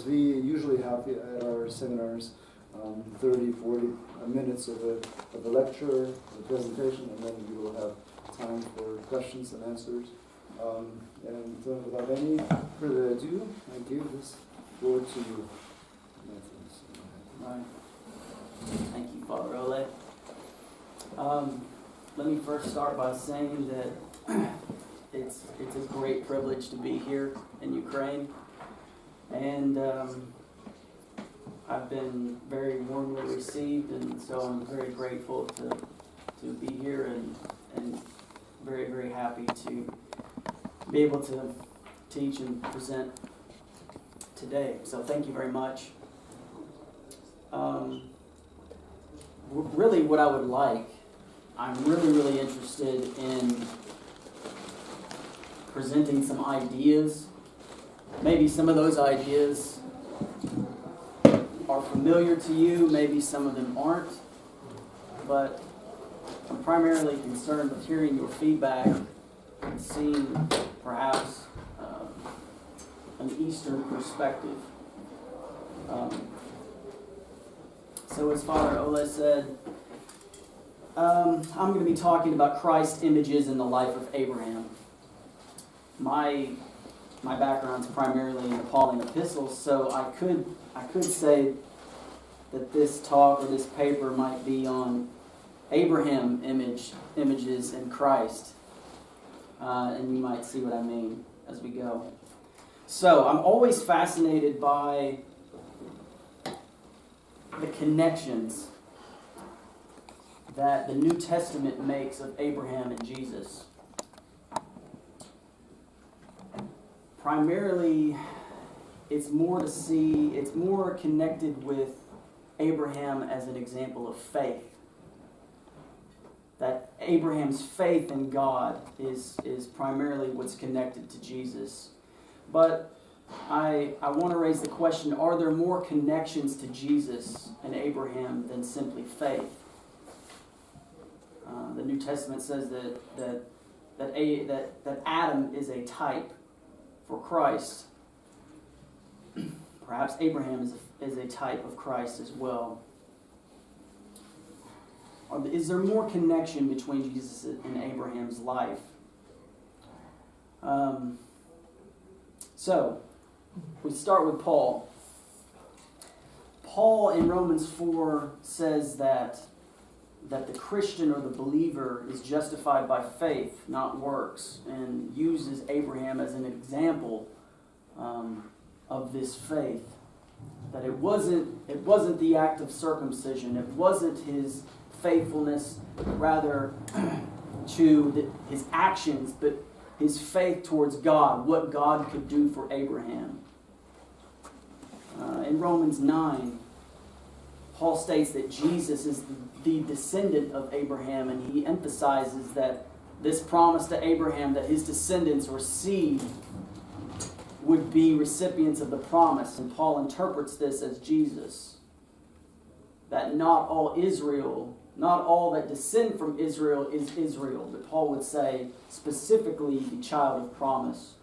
We usually have at our seminars 30, 40 minutes of a lecture, a presentation, and then we will have time for questions and answers. And without any further ado, I give this floor to you. Right. Thank you, Father Oleg. Let me first start by saying that it's a great privilege to be here in Ukraine, and I've been very warmly received, and so I'm very grateful to be here and very, very happy to be able to teach and present today. So thank you very much. Really what I would like, I'm really interested in presenting some ideas. Maybe some of those ideas are familiar to you, maybe some of them aren't, but I'm primarily concerned with hearing your feedback and seeing perhaps an Eastern perspective. So as Father Oleg said, I'm going to be talking about Christ's images in the life of Abraham. My background's primarily in the Pauline epistles, so I could say that this talk or this paper might be on Abraham images in Christ, and you might see what I mean as we go. So I'm always fascinated by the connections that the New Testament makes of Abraham and Jesus. Primarily, it's more connected with Abraham as an example of faith. That Abraham's faith in God is primarily what's connected to Jesus. But I want to raise the question, are there more connections to Jesus and Abraham than simply faith? The New Testament says that Adam is a type for Christ. Perhaps Abraham is a type of Christ as well. Is there more connection between Jesus and Abraham's life? So, we start with Paul. Paul in Romans 4 says that the Christian or the believer is justified by faith, not works, and uses Abraham as an example of this faith. That it wasn't the act of circumcision, it wasn't his faithfulness, rather to his actions, but his faith towards God, what God could do for Abraham. In Romans 9, Paul states that Jesus is the descendant of Abraham, and he emphasizes that this promise to Abraham that his descendants or seed would be recipients of the promise. And Paul interprets this as Jesus. That not all that descend from Israel is Israel. But Paul would say specifically the child of promise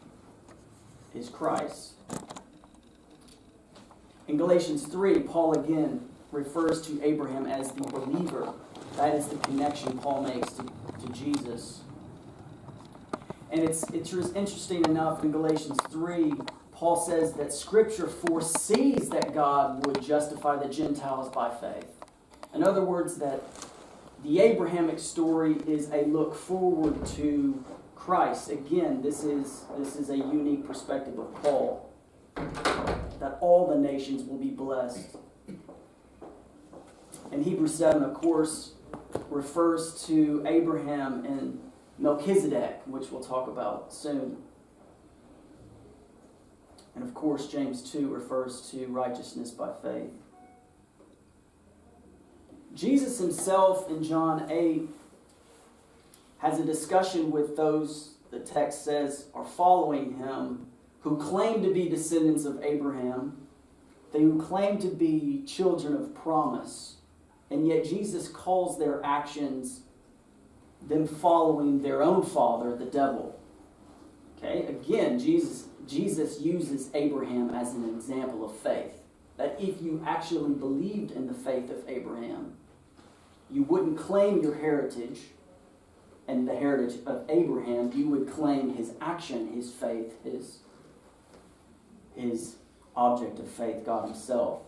is Christ. In Galatians 3, Paul again refers to Abraham as the believer. That is the connection Paul makes to Jesus. And it's interesting enough, in Galatians 3, Paul says that Scripture foresees that God would justify the Gentiles by faith. In other words, that the Abrahamic story is a look forward to Christ. Again, this is a unique perspective of Paul, that all the nations will be blessed. And Hebrews 7, of course, refers to Abraham and Melchizedek, which we'll talk about soon. And of course, James 2 refers to righteousness by faith. Jesus himself in John 8 has a discussion with those, the text says, are following him, who claim to be descendants of Abraham, they who claim to be children of promise. And yet Jesus calls their actions them following their own father, the devil. Okay, again, Jesus Jesus uses Abraham as an example of faith. That if you actually believed in the faith of Abraham, you wouldn't claim your heritage and the heritage of Abraham. You would claim his action, his faith, his object of faith, God himself.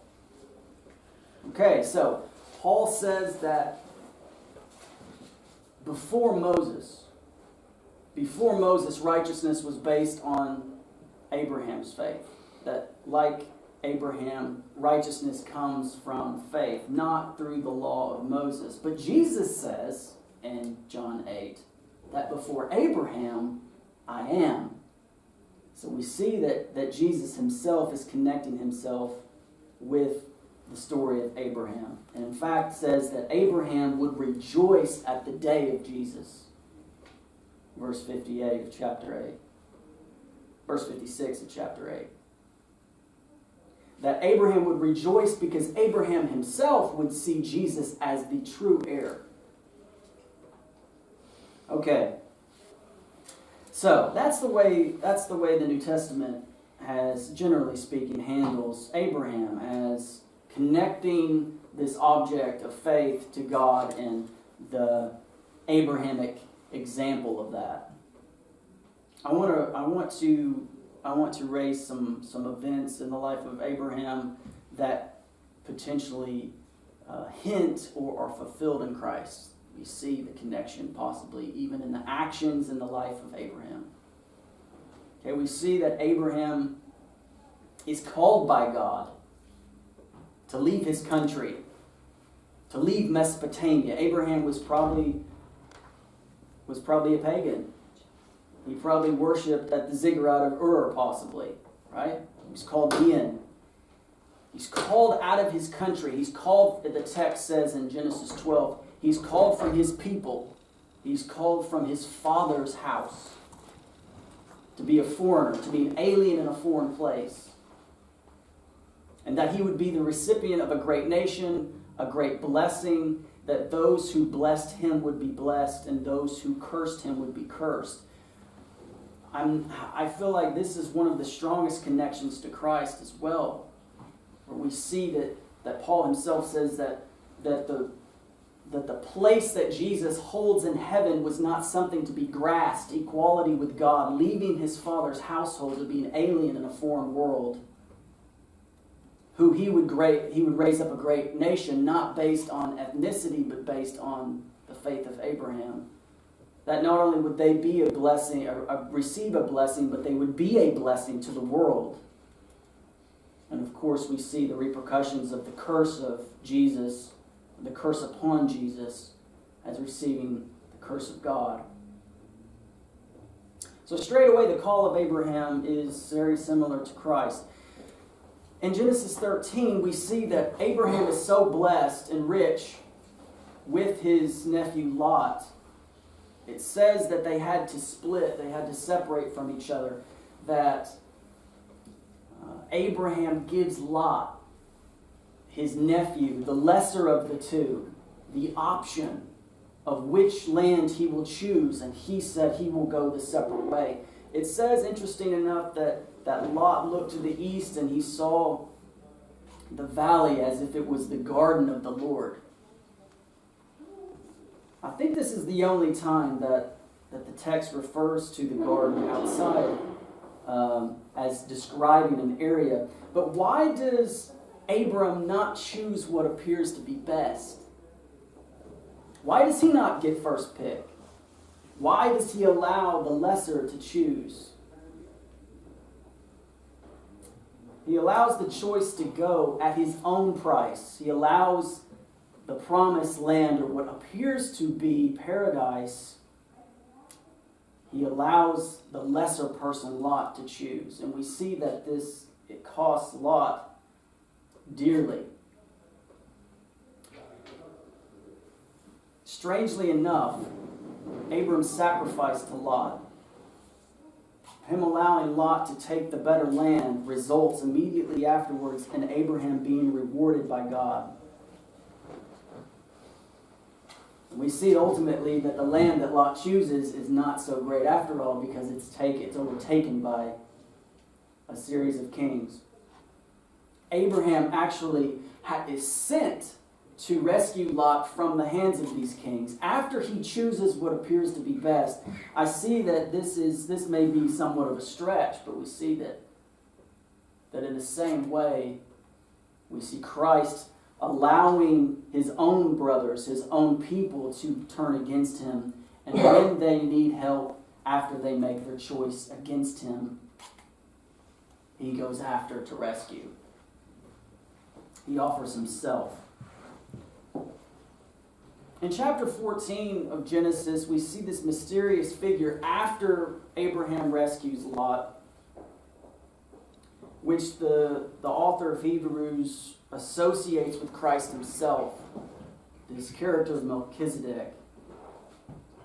Okay, so Paul says that before Moses, righteousness was based on Abraham's faith. That like Abraham, righteousness comes from faith, not through the law of Moses. But Jesus says in John 8 that before Abraham, I am. So we see that Jesus himself is connecting himself with the story of Abraham. And in fact says that Abraham would rejoice at the day of Jesus. Verse 58 of chapter 8. Verse 56 of chapter 8. That Abraham would rejoice because Abraham himself would see Jesus as the true heir. Okay. So that's the way the New Testament has, generally speaking, handles Abraham as connecting this object of faith to God and the Abrahamic example of that. I want to raise some events in the life of Abraham that potentially hint or are fulfilled in Christ. We see the connection possibly even in the actions in the life of Abraham. Okay, we see that Abraham is called by God to leave his country, to leave Mesopotamia. Abraham was probably a pagan. He probably worshipped at the ziggurat of Ur, possibly, right? He was called in. He's called out of his country. He's called, the text says in Genesis 12, he's called from his people. He's called from his father's house to be a foreigner, to be an alien in a foreign place. And that he would be the recipient of a great nation, a great blessing, that those who blessed him would be blessed and those who cursed him would be cursed. I feel like this is one of the strongest connections to Christ as well, where we see that Paul himself says that the place that Jesus holds in heaven was not something to be grasped, equality with God, leaving his Father's household to be an alien in a foreign world, who he would raise up a great nation, not based on ethnicity, but based on the faith of Abraham. That not only would they be a blessing, or receive a blessing, but they would be a blessing to the world. And of course, we see the repercussions of the curse of Jesus, the curse upon Jesus, as receiving the curse of God. So straight away, the call of Abraham is very similar to Christ. In Genesis 13, we see that Abraham is so blessed and rich with his nephew Lot. It says that they had to split, they had to separate from each other, that Abraham gives Lot, his nephew, the lesser of the two, the option of which land he will choose, and he said he will go the separate way. It says, interesting enough, that Lot looked to the east and he saw the valley as if it was the garden of the Lord. I think this is the only time that the text refers to the garden outside as describing an area. But why does Abram not choose what appears to be best? Why does he not get first pick? Why does he allow the lesser to choose? He allows the choice to go at his own price. He allows the promised land, or what appears to be paradise, he allows the lesser person, Lot, to choose. And we see that it costs Lot dearly. Strangely enough, Abram's sacrifice to Lot, him allowing Lot to take the better land, results immediately afterwards in Abraham being rewarded by God. We see ultimately that the land that Lot chooses is not so great after all, because it's overtaken by a series of kings. Abraham actually is sent to rescue Lot from the hands of these kings. After he chooses what appears to be best, I see that this may be somewhat of a stretch, but we see that in the same way, we see Christ allowing his own brothers, his own people, to turn against him. And when they need help, after they make their choice against him, he goes after to rescue. He offers himself. In chapter 14 of Genesis, we see this mysterious figure after Abraham rescues Lot, which the author of Hebrews associates with Christ himself, this character of Melchizedek.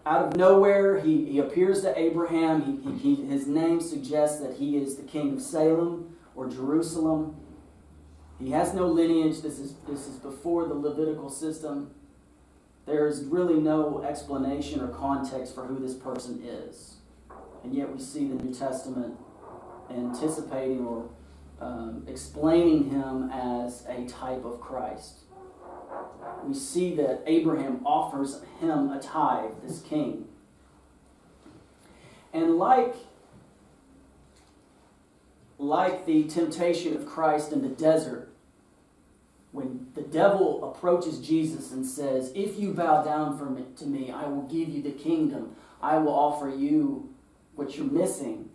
Out of nowhere, he appears to Abraham. His name suggests that he is the king of Salem or Jerusalem. He has no lineage. This is before the Levitical system. There is really no explanation or context for who this person is. And yet we see the New Testament anticipating or explaining him as a type of Christ. We see that Abraham offers him a tithe, this king. And like the temptation of Christ in the desert, when the devil approaches Jesus and says, "If you bow down to me, I will give you the kingdom. I will offer you what you're missing.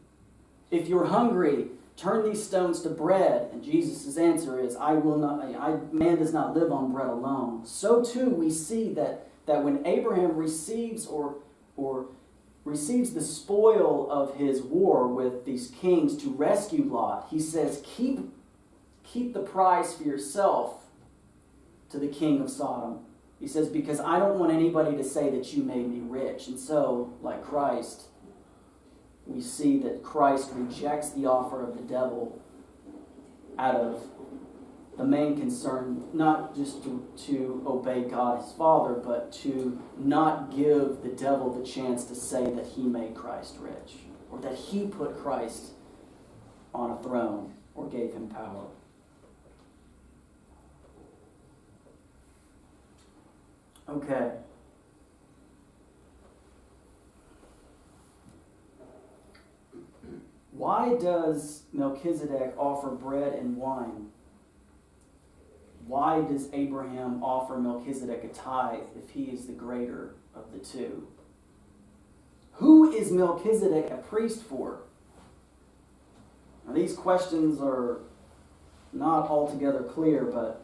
If you're hungry, turn these stones to bread." And Jesus' answer is, man does not live on bread alone. So too we see that when Abraham receives receives the spoil of his war with these kings to rescue Lot, he says, keep the prize for yourself to the king of Sodom. He says, because I don't want anybody to say that you made me rich. And so, like Christ, we see that Christ rejects the offer of the devil out of the main concern, not just to obey God his Father, but to not give the devil the chance to say that he made Christ rich, or that he put Christ on a throne, or gave him power. Okay. Why does Melchizedek offer bread and wine? Why does Abraham offer Melchizedek a tithe if he is the greater of the two? Who is Melchizedek a priest for? Now, these questions are not altogether clear, but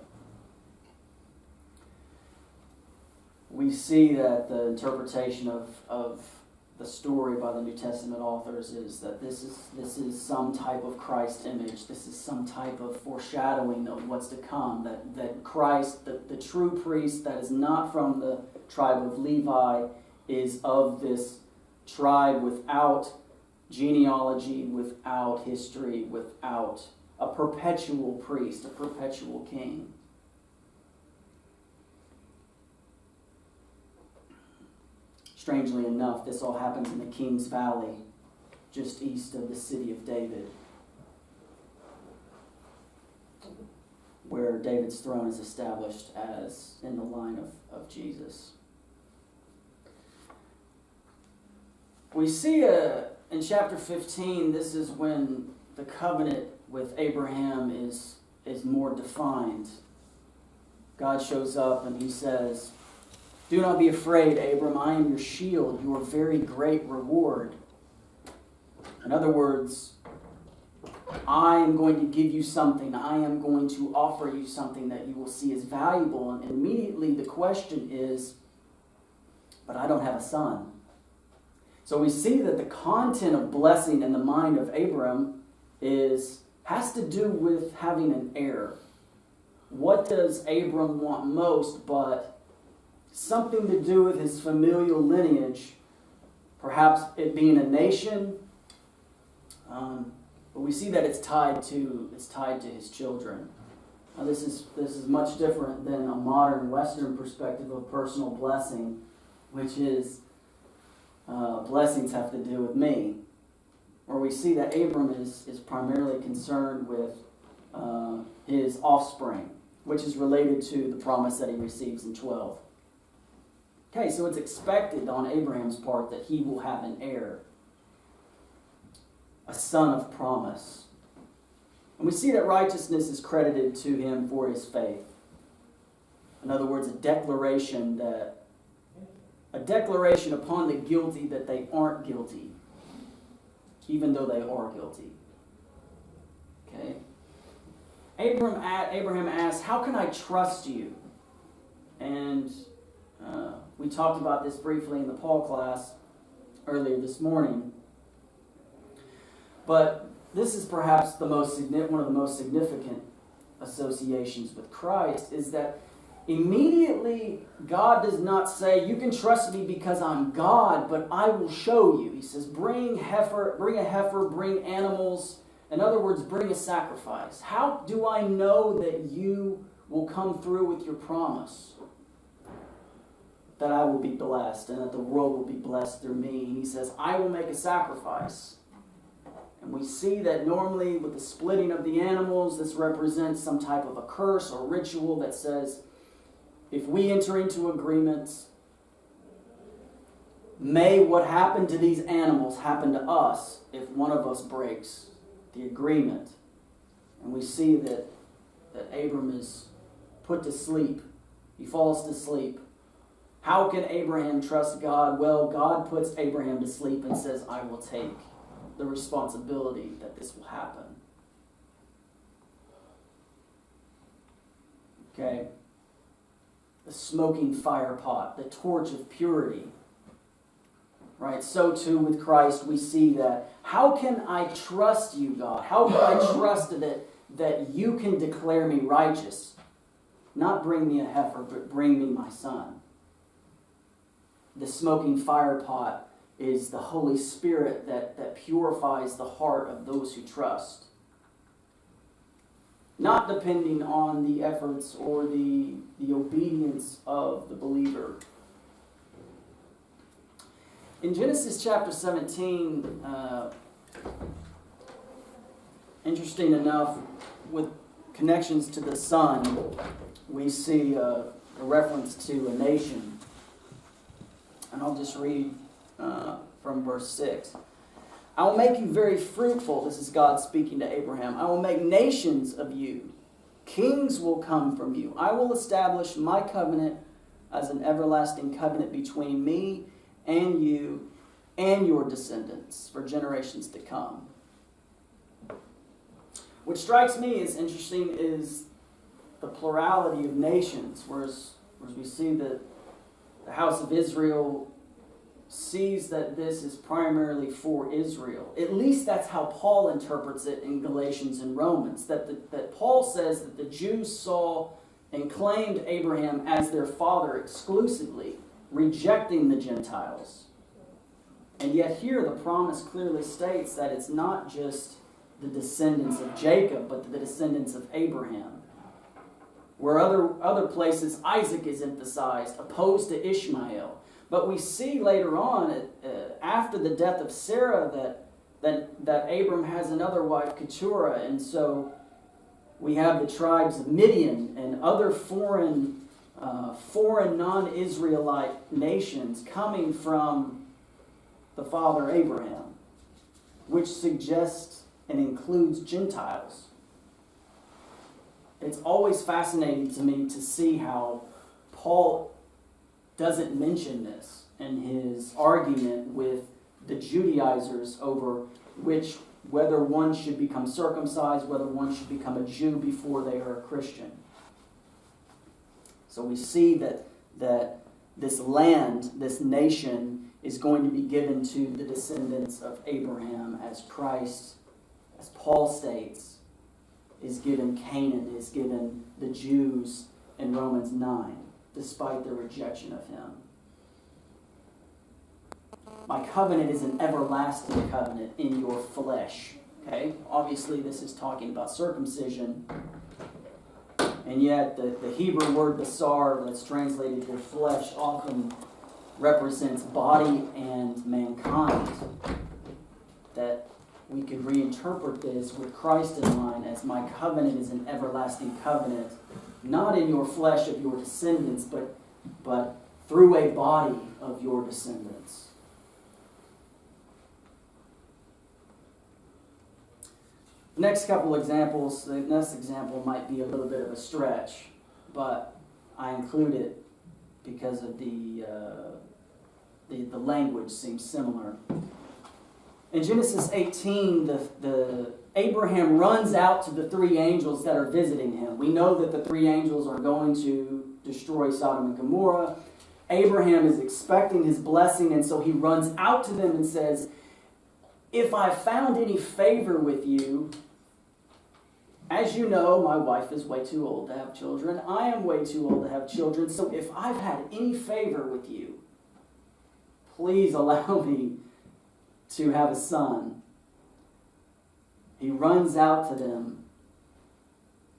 we see that the interpretation of the story by the New Testament authors is that this is some type of Christ image. This is some type of foreshadowing of what's to come. That Christ, the true priest that is not from the tribe of Levi, is of this tribe without genealogy, without history, without a perpetual priest, a perpetual king. Strangely enough, this all happens in the King's Valley, just east of the city of David, where David's throne is established as in the line of Jesus. We see in chapter 15, this is when the covenant with Abraham is more defined. God shows up and he says, "Do not be afraid, Abram. I am your shield, your very great reward." In other words, I am going to give you something. I am going to offer you something that you will see as valuable. And immediately the question is, but I don't have a son. So we see that the content of blessing in the mind of Abram has to do with having an heir. What does Abram want most but something to do with his familial lineage, perhaps it being a nation, but we see that it's tied to his children. Now this is much different than a modern Western perspective of personal blessing, which is blessings have to do with me, where we see that Abram is primarily concerned with his offspring, which is related to the promise that he receives in 12. Okay, so it's expected on Abraham's part that he will have an heir, a son of promise. And we see that righteousness is credited to him for his faith. In other words, a declaration upon the guilty that they aren't guilty, even though they are guilty. Okay? Abraham asks, how can I trust you? And we talked about this briefly in the Paul class earlier this morning. But this is perhaps one of the most significant associations with Christ, is that immediately God does not say, you can trust me because I'm God, but I will show you. He says, bring a heifer, bring animals. In other words, bring a sacrifice. How do I know that you will come through with your promise? That I will be blessed and that the world will be blessed through me. And he says, I will make a sacrifice. And we see that normally with the splitting of the animals, this represents some type of a curse or ritual that says, if we enter into agreements, may what happened to these animals happen to us if one of us breaks the agreement. And we see that Abram is put to sleep. He falls to sleep. How can Abraham trust God? Well, God puts Abraham to sleep and says, I will take the responsibility that this will happen. Okay? The smoking fire pot, the torch of purity. Right? So too with Christ we see that. How can I trust you, God? How can I trust that you can declare me righteous? Not bring me a heifer, but bring me my son. The smoking fire pot is the Holy Spirit that purifies the heart of those who trust. Not depending on the efforts or the obedience of the believer. In Genesis chapter 17, interesting enough, with connections to the Son, we see a reference to a nation. And I'll just read from verse 6. I will make you very fruitful. This is God speaking to Abraham. I will make nations of you. Kings will come from you. I will establish my covenant as an everlasting covenant between me and you and your descendants for generations to come. What strikes me as interesting is the plurality of nations, whereas we see that the house of Israel sees that this is primarily for Israel. At least that's how Paul interprets it in Galatians and Romans. That Paul says that the Jews saw and claimed Abraham as their father exclusively, rejecting the Gentiles. And yet here the promise clearly states that it's not just the descendants of Jacob, but the descendants of Abraham. Where other places Isaac is emphasized, opposed to Ishmael. But we see later on, after the death of Sarah, that Abram has another wife, Keturah, and so we have the tribes of Midian and other foreign non-Israelite nations coming from the father Abraham, which suggests and includes Gentiles. It's always fascinating to me to see how Paul doesn't mention this in his argument with the Judaizers over whether one should become circumcised, whether one should become a Jew before they are a Christian. So we see that this land, this nation, is going to be given to the descendants of Abraham as Christ, as Paul states, is given Canaan, is given the Jews in Romans 9, despite their rejection of him. My covenant is an everlasting covenant in your flesh. Okay? Obviously, this is talking about circumcision. And yet, the Hebrew word basar, that's translated your flesh, often represents body and mankind. That we could reinterpret this with Christ in mind as my covenant is an everlasting covenant, not in your flesh of your descendants, but through a body of your descendants. The next couple examples, the next example might be a little bit of a stretch, but I include it because of the language seems similar. In Genesis 18, the Abraham runs out to the three angels that are visiting him. We know that the three angels are going to destroy Sodom and Gomorrah. Abraham is expecting his blessing, and so he runs out to them and says, if I found any favor with you, as you know, my wife is way too old to have children. I am way too old to have children. So if I've had any favor with you, please allow me to have a son. He runs out to them.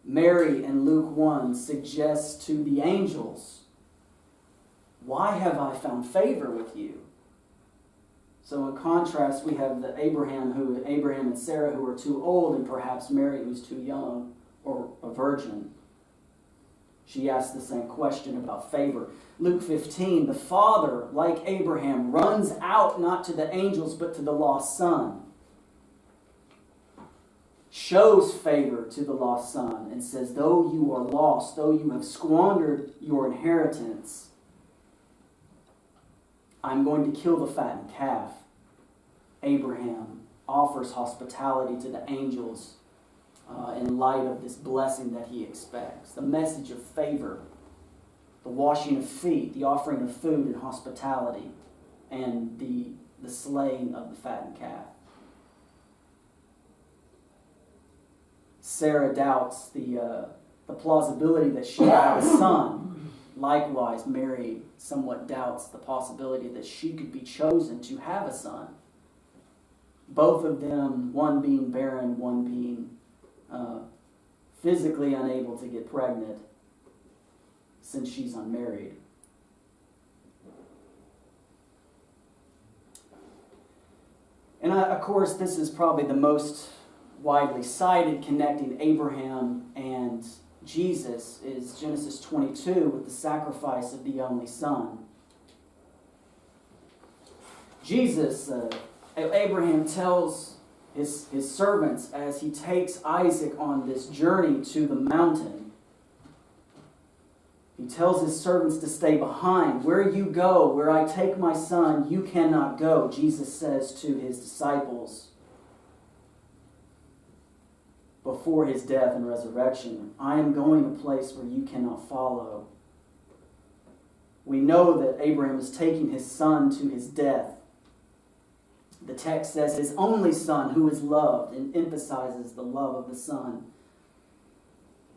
Mary in Luke 1 suggests to the angels, why have I found favor with you? So in contrast, we have the Abraham and Sarah who are too old, and perhaps Mary who's too young or a virgin. She asks the same question about favor. Luke 15, the father, like Abraham, runs out not to the angels but to the lost son. Shows favor to the lost son and says, though you are lost, though you have squandered your inheritance, I'm going to kill the fattened calf. Abraham offers hospitality to the angels in light of this blessing that he expects. The message of favor, the washing of feet, the offering of food and hospitality, and the slaying of the fattened calf. Sarah doubts the plausibility that she had a son. Likewise, Mary somewhat doubts the possibility that she could be chosen to have a son. Both of them, one being barren, one being physically unable to get pregnant since she's unmarried. And of course, this is probably the most widely cited connecting Abraham and Jesus is Genesis 22 with the sacrifice of the only son. Abraham tells his servants as he takes Isaac on this journey to the mountain. He tells his servants to stay behind. Where you go, where I take my son, you cannot go, Jesus says to his disciples before his death and resurrection. I am going a place where you cannot follow. We know that Abraham is taking his son to his death. The text says his only son who is loved, and emphasizes the love of the son.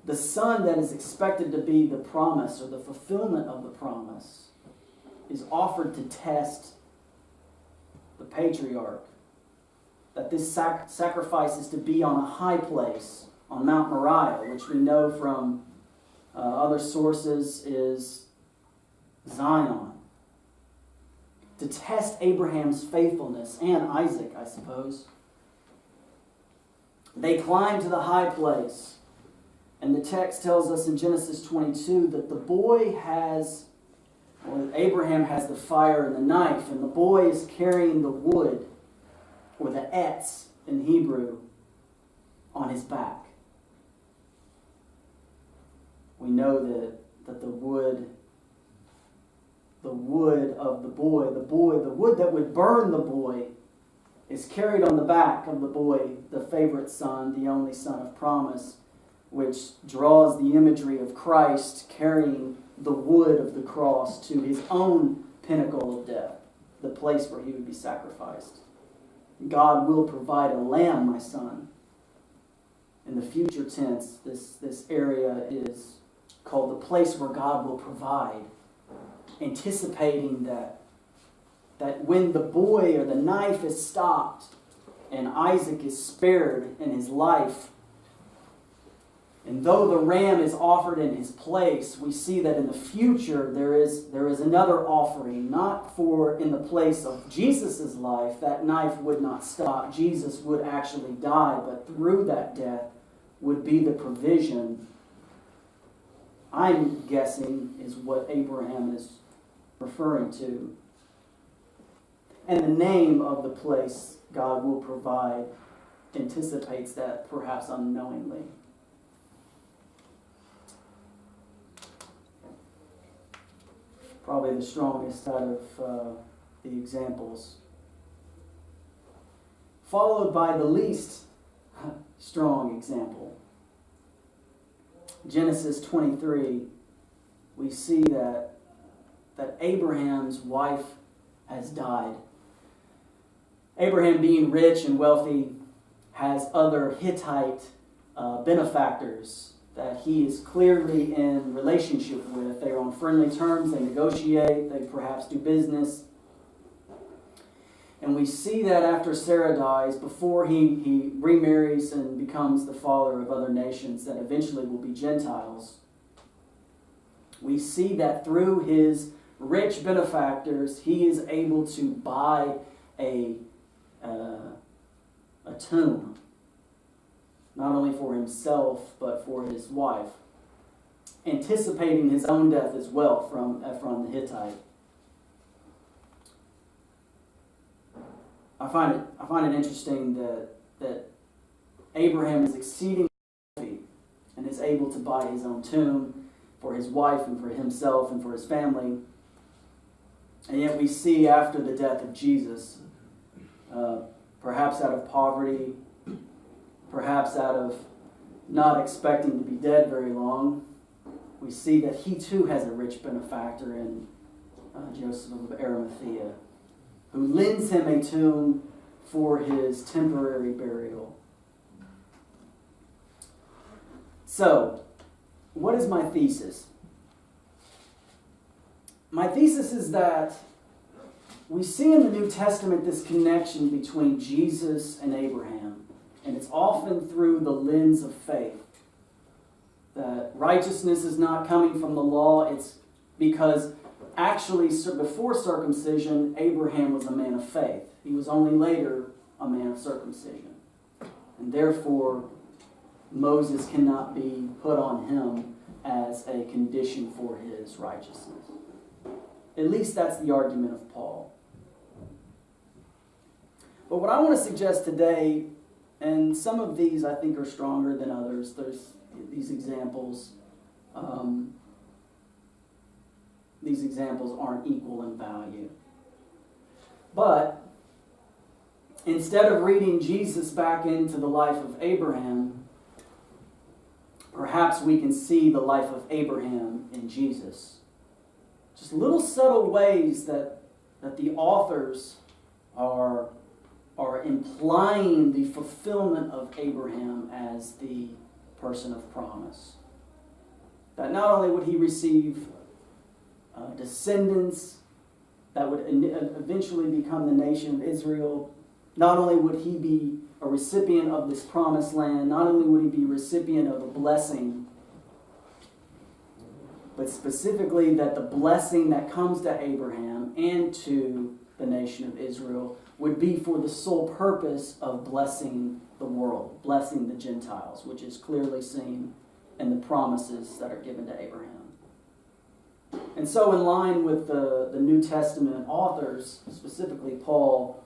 The son that is expected to be the promise or the fulfillment of the promise is offered to test the patriarch. That this sacrifice is to be on a high place on Mount Moriah, which we know from other sources is Zion. To test Abraham's faithfulness, and Isaac, I suppose. They climb to the high place, and the text tells us in Genesis 22 that Abraham has the fire and the knife, and the boy is carrying the wood, or the etz in Hebrew, on his back. We know that the wood of the wood that would burn the boy, is carried on the back of the boy, the favorite son, the only son of promise, which draws the imagery of Christ carrying the wood of the cross to his own pinnacle of death, the place where he would be sacrificed. God will provide a lamb, my son. In the future tense, this area is called the place where God will provide, anticipating that when the boy or the knife is stopped and Isaac is spared in his life, And though the ram is offered in his place, we see that in the future there is another offering, not for in the place of Jesus' life. That knife would not stop. Jesus would actually die, but through that death would be the provision, I'm guessing, is what Abraham is referring to. And the name of the place God will provide anticipates that, perhaps unknowingly. Probably the strongest out of the examples. Followed by the least strong example. Genesis 23, we see that Abraham's wife has died. Abraham, being rich and wealthy, has other Hittite benefactors that he is clearly in relationship with. They are on friendly terms, they negotiate, they perhaps do business. And we see that after Sarah dies, before he remarries and becomes the father of other nations that eventually will be Gentiles, we see that through his rich benefactors, he is able to buy a tomb, not only for himself, but for his wife, anticipating his own death as well from Ephron the Hittite. I find it interesting that Abraham is exceedingly wealthy and is able to buy his own tomb for his wife and for himself and for his family. And yet we see after the death of Jesus, perhaps out of poverty, perhaps out of not expecting to be dead very long, we see that he too has a rich benefactor in Joseph of Arimathea, who lends him a tomb for his temporary burial. So, what is my thesis? My thesis is that we see in the New Testament this connection between Jesus and Abraham, and it's often through the lens of faith. That righteousness is not coming from the law, it's because actually before circumcision, Abraham was a man of faith. He was only later a man of circumcision. And therefore, Moses cannot be put on him as a condition for his righteousness. At least that's the argument of Paul. But what I want to suggest today, and some of these I think are stronger than others, there's these examples. These examples aren't equal in value. But instead of reading Jesus back into the life of Abraham, perhaps we can see the life of Abraham in Jesus. Just little subtle ways that the authors are implying the fulfillment of Abraham as the person of promise. That not only would he receive descendants that would eventually become the nation of Israel, not only would he be a recipient of this promised land, not only would he be a recipient of a blessing, but specifically that the blessing that comes to Abraham and to the nation of Israel would be for the sole purpose of blessing the world, blessing the Gentiles, which is clearly seen in the promises that are given to Abraham. And so in line with the New Testament authors, specifically Paul,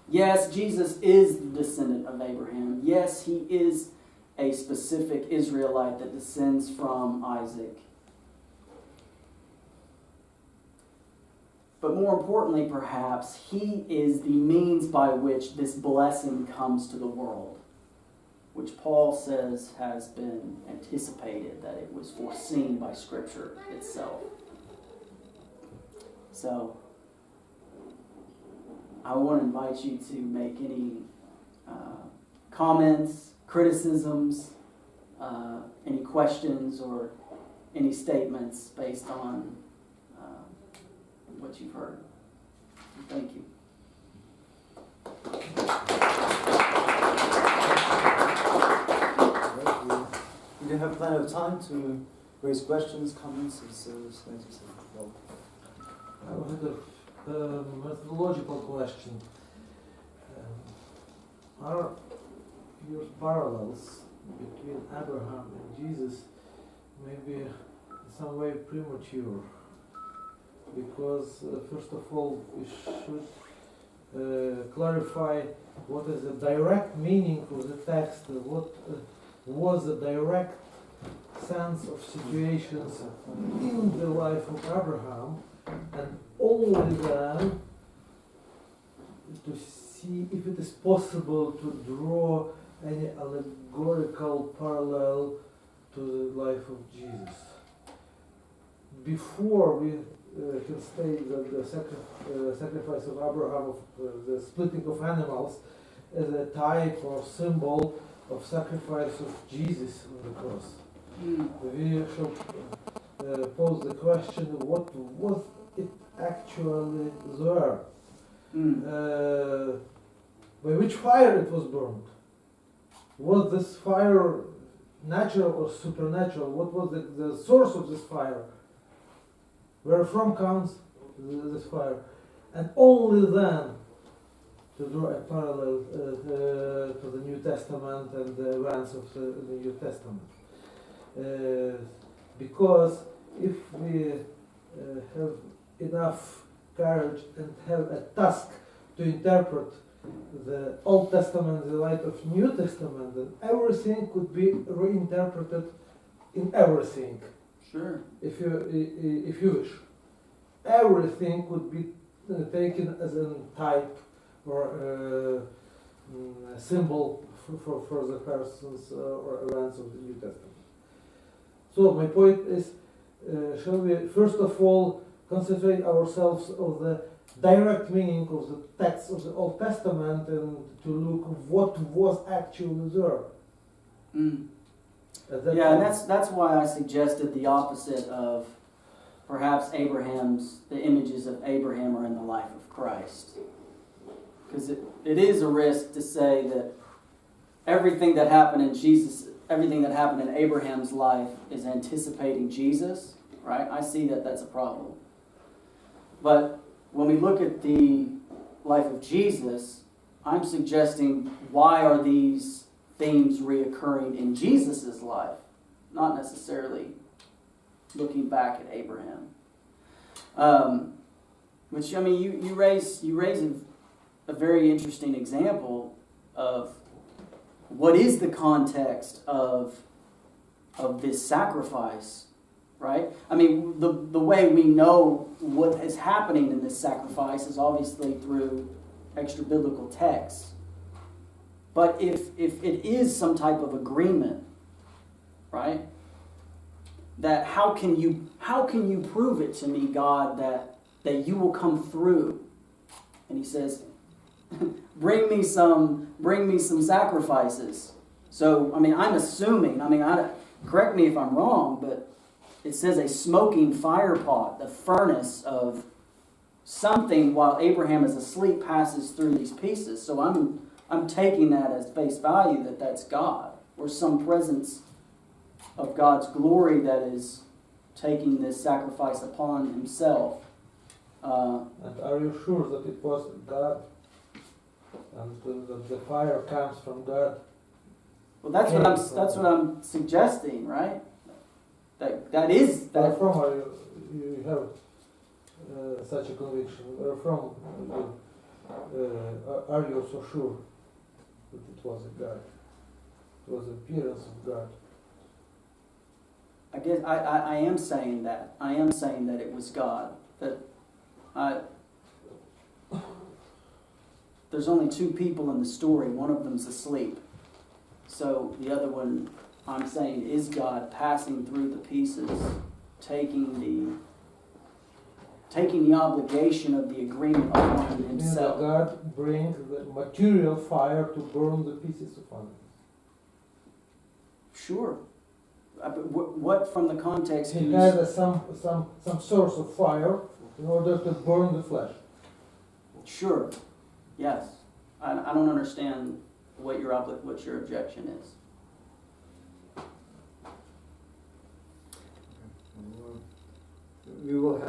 yes, Jesus is the descendant of Abraham. Yes, he is a specific Israelite that descends from Isaac. But more importantly, perhaps, he is the means by which this blessing comes to the world, which Paul says has been anticipated, that it was foreseen by Scripture itself. So, I want to invite you to make any comments, criticisms, any questions, or any statements based on what you've heard. Thank you. Thank you. you have plenty of time to raise questions, comments, as you said. Well, I had a methodological question. Are your parallels between Abraham and Jesus maybe in some way premature? Because first of all, we should clarify what is the direct meaning of the text, what was the direct sense of situations in the life of Abraham, and only then to see if it is possible to draw any allegorical parallel to the life of Jesus. Before we can state that the sacrifice of Abraham, of the splitting of animals, is a type or symbol of sacrifice of Jesus on the cross. We should pose the question, what was it actually there? By which fire it was burned? Was this fire natural or supernatural? What was the source of this fire? Where from comes this fire? And only then to draw a parallel to the New Testament and the events of the New Testament. Because if we have enough courage and have a task to interpret the Old Testament in the light of New Testament, then everything could be reinterpreted in everything. Sure. If you wish. Everything could be taken as a type or a symbol for the persons or events of the New Testament. So my point is, shall we first of all concentrate ourselves on the direct meaning of the text of the Old Testament and to look what was actually there? Yeah, and that's why I suggested the opposite of perhaps the images of Abraham are in the life of Christ. Because it is a risk to say that everything that happened in Abraham's life is anticipating Jesus, right? I see that that's a problem. But when we look at the life of Jesus, I'm suggesting why are these themes reoccurring in Jesus' life, not necessarily looking back at Abraham. Which, I mean, you raise a very interesting example of what is the context of this sacrifice, right? I mean, the way we know what is happening in this sacrifice is obviously through extra biblical texts. But if it is some type of agreement, right? That how can you prove it to me, God, that you will come through? And he says, bring me some sacrifices. So I mean, I'm assuming. I mean, correct me if I'm wrong, but it says a smoking fire pot, the furnace of something while Abraham is asleep passes through these pieces. So I'm taking that as face value that that's God, or some presence of God's glory that is taking this sacrifice upon himself. And are you sure that it was God? And that the fire comes from God? Well, that's what I'm suggesting, right? That is that. Where from are you have such a conviction? Where from are you so sure that it was a God? It was the appearance of God. I guess I am saying that. I am saying that it was God. That there's only two people in the story. One of them's asleep. So the other one, I'm saying, is God passing through the pieces, taking the obligation of the agreement upon himself. God brings the material fire to burn the pieces of animals. Sure. But what from the context? He had some source of fire in order to burn the flesh. Sure. Yes. I don't understand what your objection is.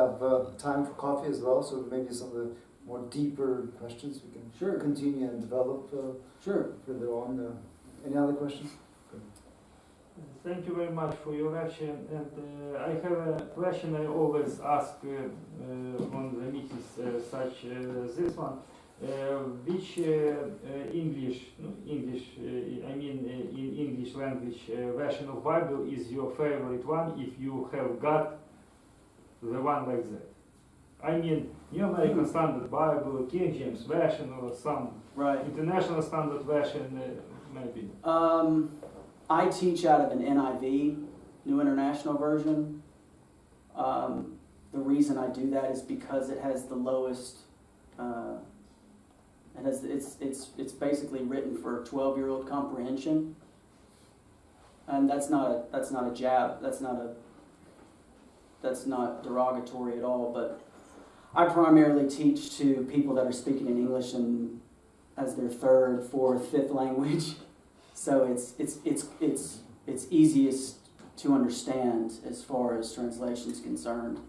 have time for coffee as well, so maybe some of the more deeper questions we can Sure. continue and develop Sure. further on. Any other questions? Thank you very much for your lecture. And I have a question I always ask on the meetings such as this one. Which English, I mean in English language version of Bible is your favorite one if you have got the one like that? I mean, New American Standard Bible, King James Version, or some Right. international standard version, maybe. I teach out of an NIV, New International Version. The reason I do that is because it has the lowest. It's basically written for 12-year-old comprehension, and that's not a jab. That's not derogatory at all. But I primarily teach to people that are speaking in English and as their third, fourth, fifth language. So it's easiest to understand as far as translation is concerned.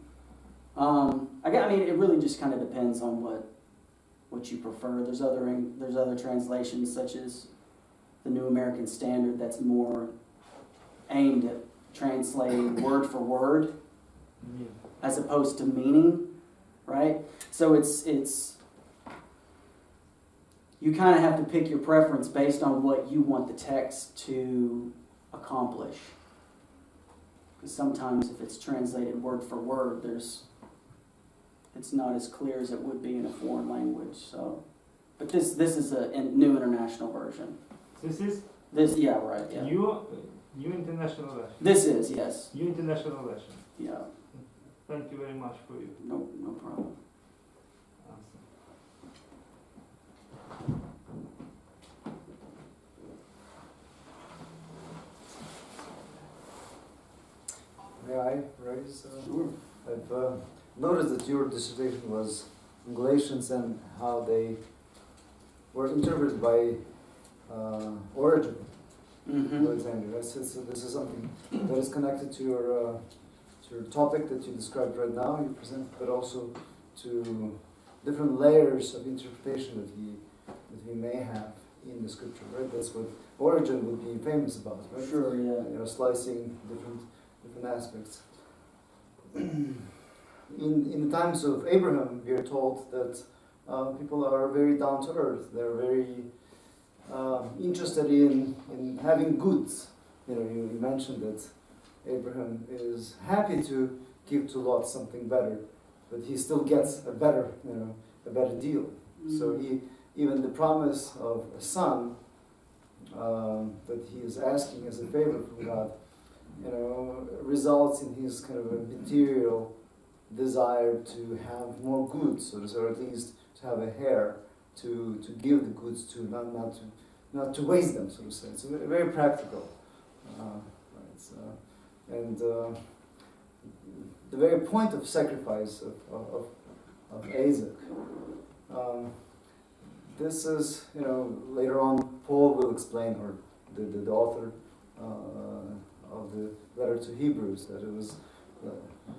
It really just kind of depends on what you prefer. There's other translations such as the New American Standard that's more aimed at translating word for word as opposed to meaning, right? So it's you kind of have to pick your preference based on what you want the text to accomplish. Because sometimes if it's translated word for word, it's not as clear as it would be in a foreign language. So, but this is a New International Version. This yeah, right, yeah. New International Version. This is, yes. New International Version. Yeah. Thank you very much for your No problem. answer. May I raise? Sure. I've noticed that your dissertation was in Galatians and how they were interpreted by Origen, Mm-hmm. Alexander. So this is something that is connected to your topic that you described right now, you presented, but also to different layers of interpretation that we may have in the scripture, right? That's what Origen would be famous about, right? Sure, yeah. Slicing different aspects. In the times of Abraham, we are told that people are very down to earth. They're very interested in having goods. You mentioned that Abraham is happy to give to Lot something better, but he still gets a better deal. Mm-hmm. So even the promise of a son that he is asking as a favor from God, results in his kind of a material desire to have more goods, or at least to have a heir to give the goods to, not to waste them, so to say. It's very practical. And the very point of sacrifice of Isaac. This is, later on Paul will explain, or the author of the letter to Hebrews, that it was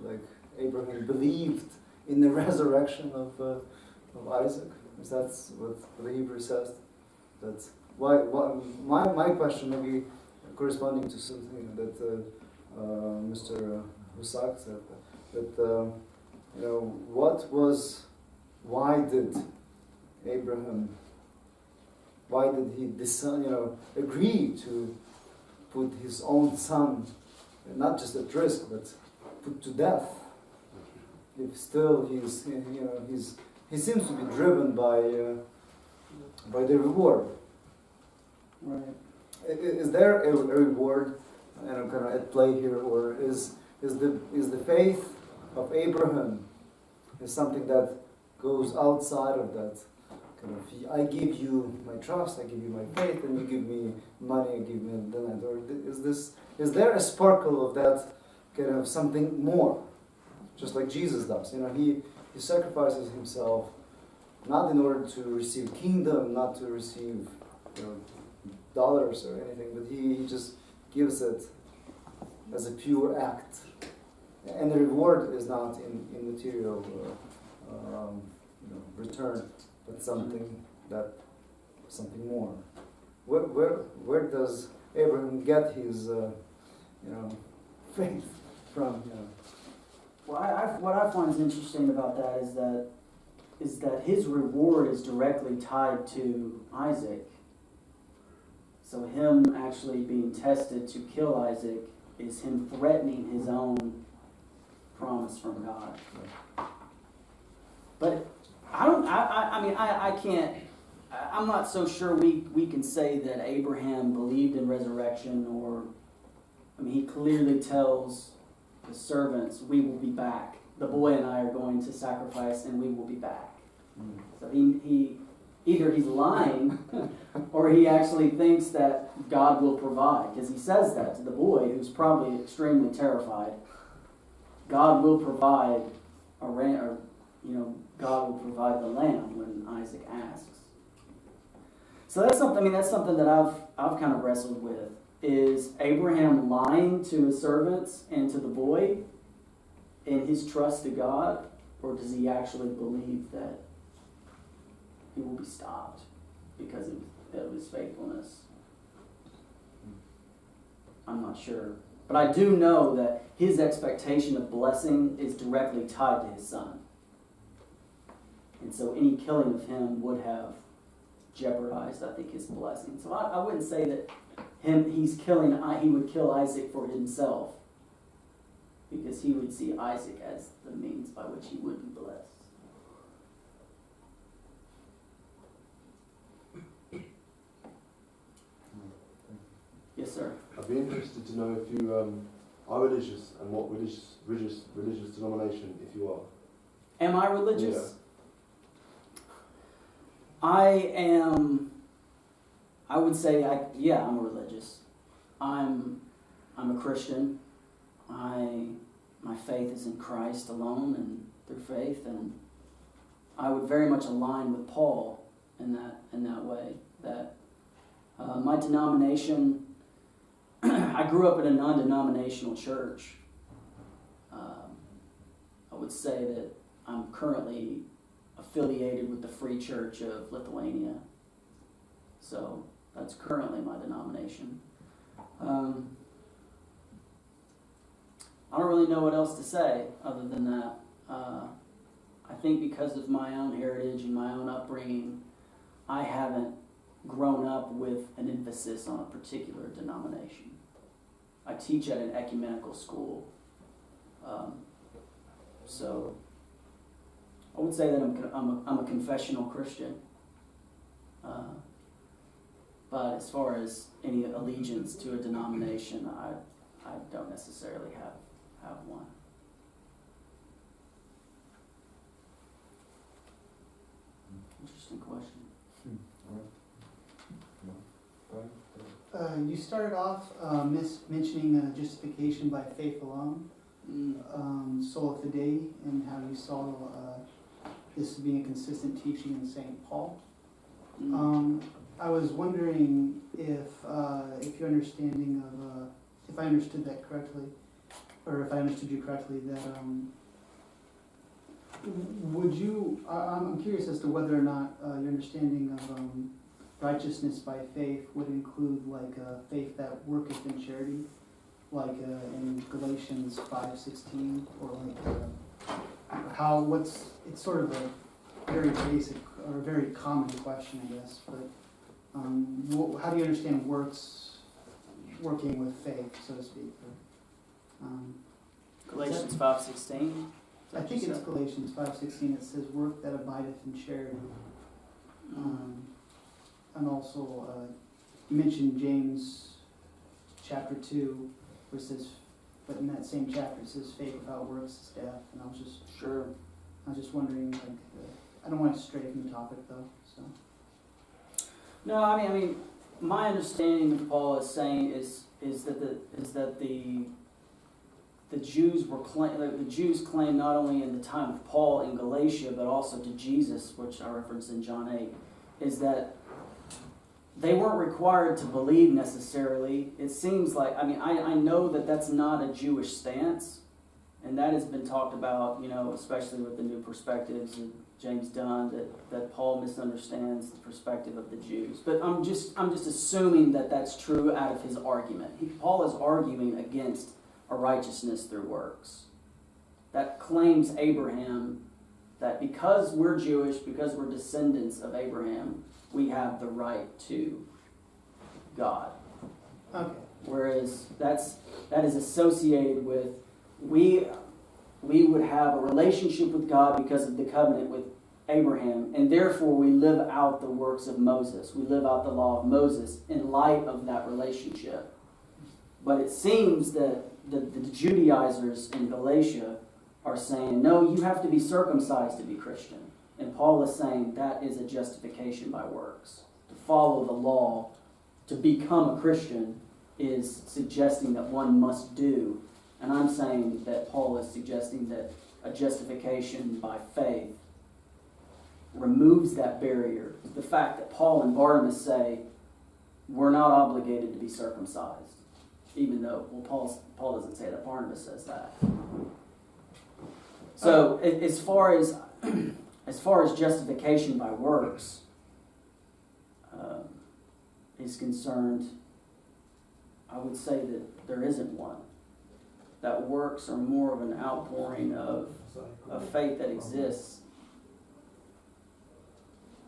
like Abraham believed in the resurrection of Isaac. Because that's what the Hebrew says. That's why my question, maybe corresponding to something that Mr. Husak said, that why did he agree to put his own son, not just at risk, but put to death? If still he seems to be driven by the reward. Right. Is there a reward, kind of at play here, or is the faith of Abraham is something that goes outside of that? Kind of, I give you my trust, I give you my faith, and you give me money, I give me the land. Or is there a sparkle of that kind of something more, just like Jesus does? He sacrifices himself not in order to receive kingdom, not to receive dollars or anything, but he just gives it as a pure act And the reward is not in material return, but something more. Where does Abraham get his faith from? Well, what I find is interesting about that is that his reward is directly tied to Isaac. So him actually being tested to kill Isaac is him threatening his own promise from God. But I can't, I'm not so sure we can say that Abraham believed in resurrection, or, he clearly tells the servants, we will be back. The boy and I are going to sacrifice and we will be back. So he either he's lying or he actually thinks that God will provide, because he says that to the boy, who's probably extremely terrified. God will provide a ram, or God will provide the lamb when Isaac asks. So that's something that I've kind of wrestled with. Is Abraham lying to his servants and to the boy in his trust to God, or does he actually believe that he will be stopped because of his faithfulness? I'm not sure. But I do know that his expectation of blessing is directly tied to his son. And so any killing of him would have jeopardized, I think, his blessing. So I wouldn't say that he would kill Isaac for himself, because he would see Isaac as the means by which he would be blessed. Yes, sir. I'd be interested to know if you are religious, and what religious denomination, if you are. Am I religious? Yeah. I would say, I'm religious. I'm a Christian. My faith is in Christ alone and through faith, and I would very much align with Paul in that way. That my denomination, I grew up in a non-denominational church. I would say that I'm currently affiliated with the Free Church of Lithuania. So that's currently my denomination. I don't really know what else to say other than that. I think because of my own heritage and my own upbringing, I haven't grown up with an emphasis on a particular denomination. I teach at an ecumenical school. So I would say that I'm a confessional Christian. But as far as any allegiance to a denomination, I don't necessarily have one. Interesting question. You started off mentioning justification by faith alone, sola fide, and how you saw this being a consistent teaching in St. Paul. I was wondering if your understanding of, if I understood that correctly, or if I understood you correctly, that would you, I'm curious as to whether or not your understanding of righteousness by faith would include like faith that worketh in charity, like in Galatians 5:16, or like it's sort of a very basic or a very common question, I guess, but how do you understand working with faith, so to speak? Galatians 5:16. I think it's Galatians 5:16. It says, "Work that abideth in charity." And also, you mentioned James chapter 2, where it says, but in that same chapter it says, "Faith without works is death." And I was just wondering, like, I don't want to stray from the topic though. So. No, I mean, my understanding of Paul is saying is that the Jews claim not only in the time of Paul in Galatia, but also to Jesus, which I referenced in John 8, is that they weren't required to believe necessarily. It seems like, I know that that's not a Jewish stance, And that has been talked about, especially with the new perspectives and James Dunn, that Paul misunderstands the perspective of the Jews. But I'm just assuming that that's true out of his argument. Paul is arguing against a righteousness through works that claims Abraham, that because we're Jewish, because we're descendants of Abraham, we have the right to God. Okay. Whereas that is associated with we would have a relationship with God because of the covenant with Abraham, and therefore we live out the works of Moses. We live out the law of Moses in light of that relationship. But it seems that the Judaizers in Galatia are saying, no, you have to be circumcised to be Christian. And Paul is saying that is a justification by works. To follow the law, to become a Christian, is suggesting that one must do. And I'm saying that Paul is suggesting that a justification by faith removes that barrier. The fact that Paul and Barnabas say we're not obligated to be circumcised. Even though, Paul doesn't say that, Barnabas says that. So as far as justification by works is concerned, I would say that there isn't one. That works are more of an outpouring of faith that exists.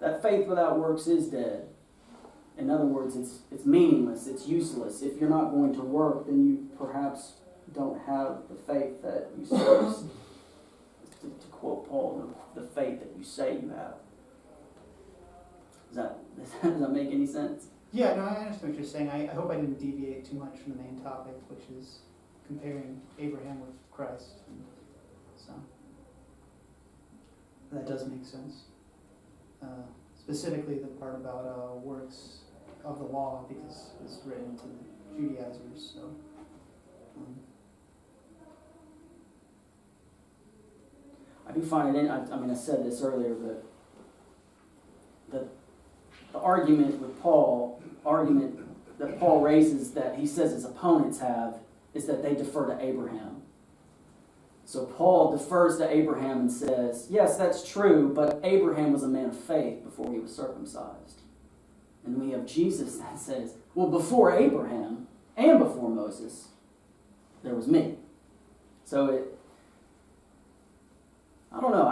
That faith without works is dead. In other words, it's meaningless, it's useless. If you're not going to work, then you perhaps don't have the faith that you say, to quote Paul, the faith that you say you have. Does that make any sense? Yeah, no, I understand what you're saying. I hope I didn't deviate too much from the main topic, which is comparing Abraham with Christ. So that does make sense. Specifically the part about works of the law, because it's written to the Judaizers. So I do find it, I said this earlier, but the argument that Paul raises, that he says his opponents have, is that they defer to Abraham. So Paul defers to Abraham and says, yes, that's true, but Abraham was a man of faith before he was circumcised. And we have Jesus that says, well, before Abraham and before Moses, there was me. So I don't know.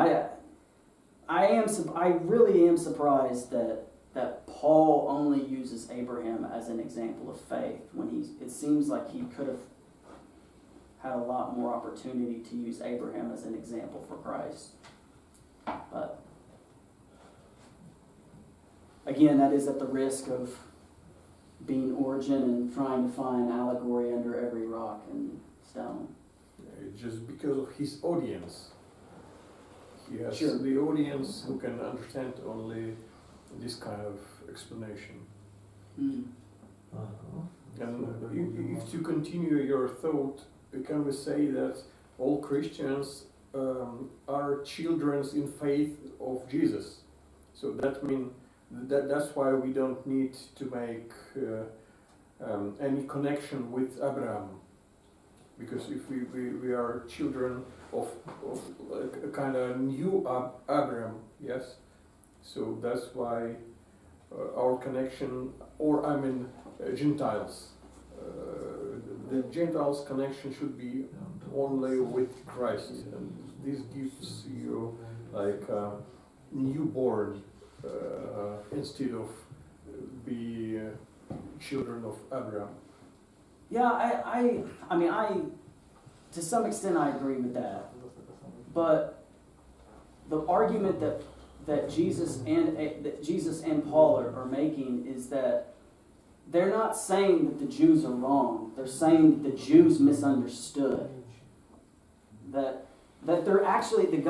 I really am surprised that Paul only uses Abraham as an example of faith when it seems like he could have had a lot more opportunity to use Abraham as an example for Christ. But again, that is at the risk of being Origin and trying to find allegory under every rock and stone. Just because of his audience. He has Sure. the audience who can understand only this kind of explanation. Mm. And if to continue your thought, can we say that all Christians are children in faith of Jesus? So that means that's why we don't need to make any connection with Abraham. Because if we are children of a kind of new Abraham, yes? So that's why our connection, Gentiles. The Gentiles' connection should be only with Christ. And this gives you like a newborn instead of be children of Abraham. Yeah, I to some extent I agree with that. But the argument that Jesus and Paul are making is that they're not saying that the Jews are wrong. They're saying that the Jews misunderstood. That they're actually that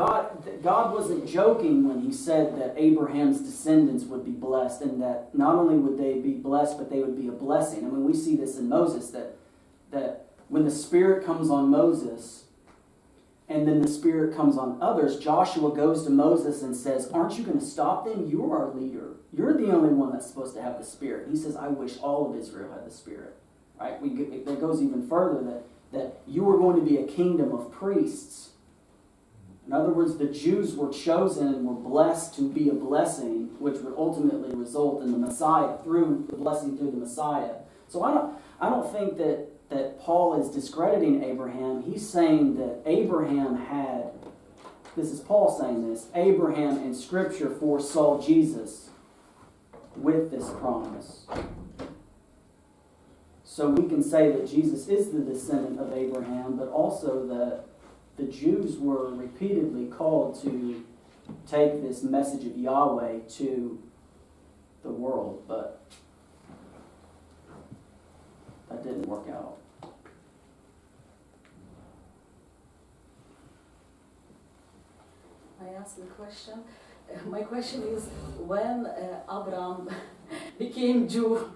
God wasn't joking when he said that Abraham's descendants would be blessed, and that not only would they be blessed, but they would be a blessing. I mean, we see this in Moses, that when the Spirit comes on Moses, and then the Spirit comes on others, Joshua goes to Moses and says, aren't you going to stop them? You're our leader. You're the only one that's supposed to have the Spirit. He says, I wish all of Israel had the Spirit. Right? It goes even further that you were going to be a kingdom of priests. In other words, the Jews were chosen and were blessed to be a blessing, which would ultimately result in the Messiah, through the blessing through the Messiah. So I don't think that Paul is discrediting Abraham. He's saying that Abraham had, this is Paul saying this, Abraham in Scripture foresaw Jesus with this promise. So we can say that Jesus is the descendant of Abraham, but also that the Jews were repeatedly called to take this message of Yahweh to the world, but that didn't work out. I ask the question. My question is, when Abraham became Jew,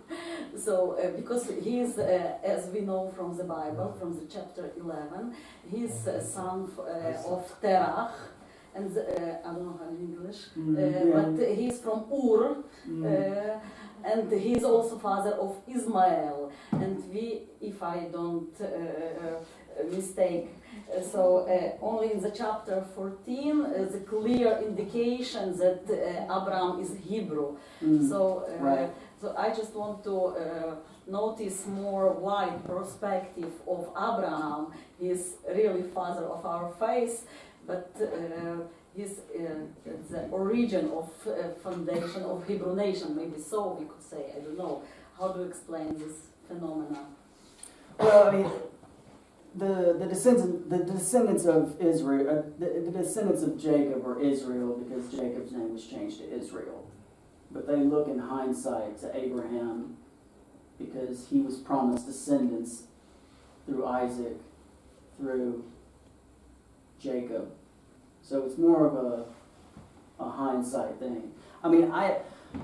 so because he is, as we know from the Bible, from the chapter 11, he's son of Terach, and I don't know how in English, but he's from Ur, and he's also father of Ismael, and we, if I don't mistake, so only in the chapter 14, the clear indication that Abraham is Hebrew. So, Right. so I just want to notice more wide perspective of Abraham. He's really father of our faith, but he's the origin of foundation of Hebrew nation. Maybe so we could say. I don't know. How to explain this phenomena? Well, I mean, the descendants of Israel, the descendants of Jacob are Israel because Jacob's name was changed to Israel. But they look in hindsight to Abraham because he was promised descendants through Isaac, through Jacob. So it's more of a hindsight thing. I mean,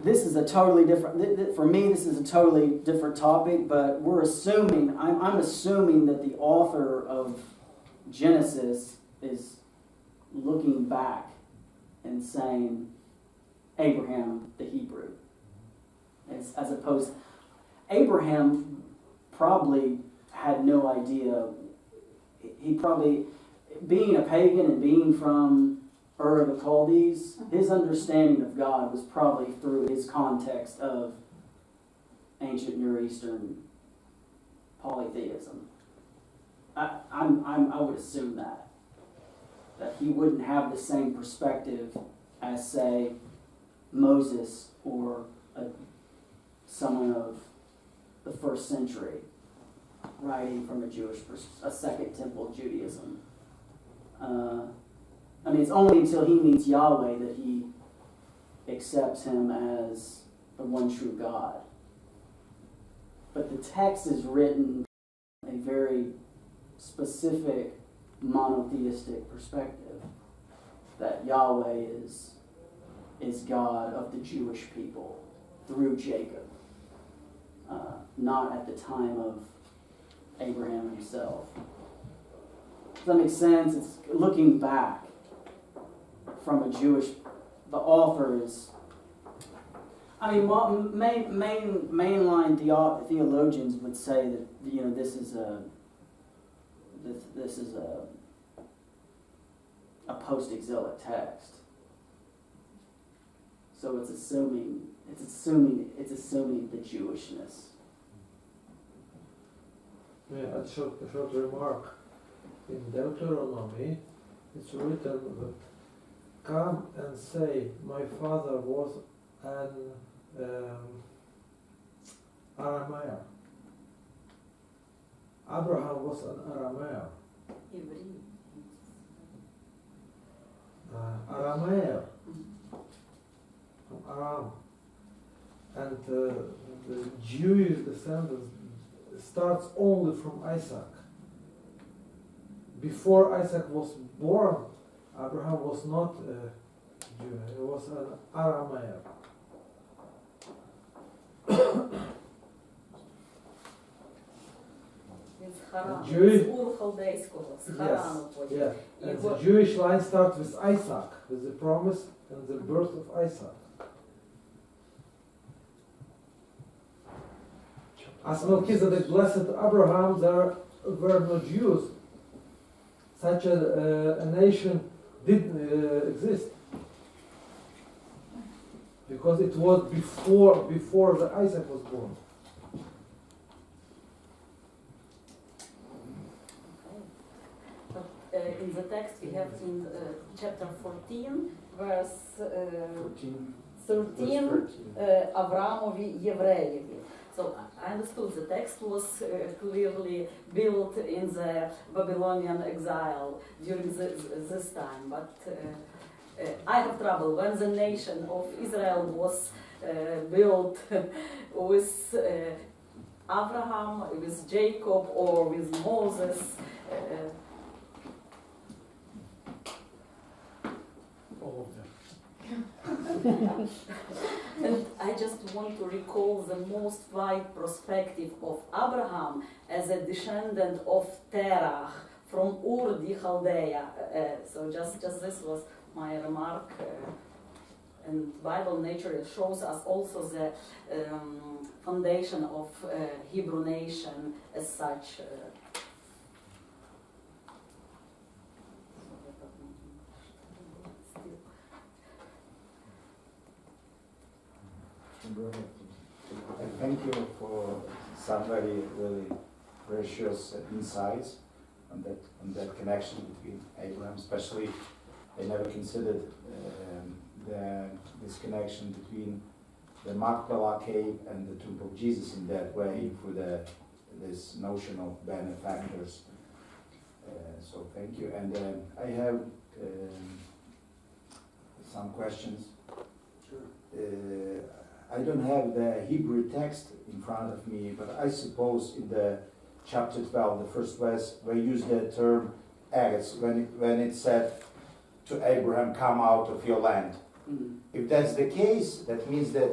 this is a totally different, for me this is a totally different topic, but we're assuming, I'm assuming that the author of Genesis is looking back and saying Abraham the Hebrew. As opposed, Abraham probably had no idea, he probably, being a pagan and being from Ur of the Chaldees, his understanding of God was probably through his context of ancient Near Eastern polytheism. I would assume that he wouldn't have the same perspective as, say, Moses or someone of the first century writing from a Second Temple Judaism. I mean, it's only until he meets Yahweh that he accepts him as the one true God. But the text is written in a very specific monotheistic perspective, that Yahweh is God of the Jewish people through Jacob, not at the time of Abraham himself. Does that make sense? It's looking back from a Jewish, the author is, I mean, mainline theologians would say that, this is a post-exilic text. So it's assuming the Jewishness. Yeah, a short remark. In Deuteronomy, it's written that, "Come and say, my father was an Aramean." Abraham was an Aramean. Aramean. From Aram. And the Jewish descendants starts only from Isaac. Before Isaac was born, Abraham was not a Jew, he was an Aramean. Yes, and the Jewish line starts with Isaac, with the promise and the birth of Isaac. As Melchizedek blessed Abraham, there were not Jews, such a nation didn't exist. Because it was before the Isaac was born. In the text we have in chapter 14, verse 13, Авраамові Євреєві. So I understood the text was clearly built in the Babylonian exile during this time, but I have trouble when the nation of Israel was built with Abraham, with Jacob, or with Moses. All of them. And I just want to recall the most wide perspective of Abraham as a descendant of Terah from Ur di Chaldea. So just this was my remark. And Bible nature shows us also the foundation of Hebrew nation as such. Thank you for some very really precious insights on that connection between Abraham. Especially, I never considered this connection between the Machpelah cave and the tomb of Jesus in that way for this notion of benefactors. So thank you, and I have some questions. Sure. I don't have the Hebrew text in front of me, but I suppose in the chapter 12, the first verse, we use the term "eretz" when it said to Abraham, "Come out of your land." Mm. If that's the case, that means that,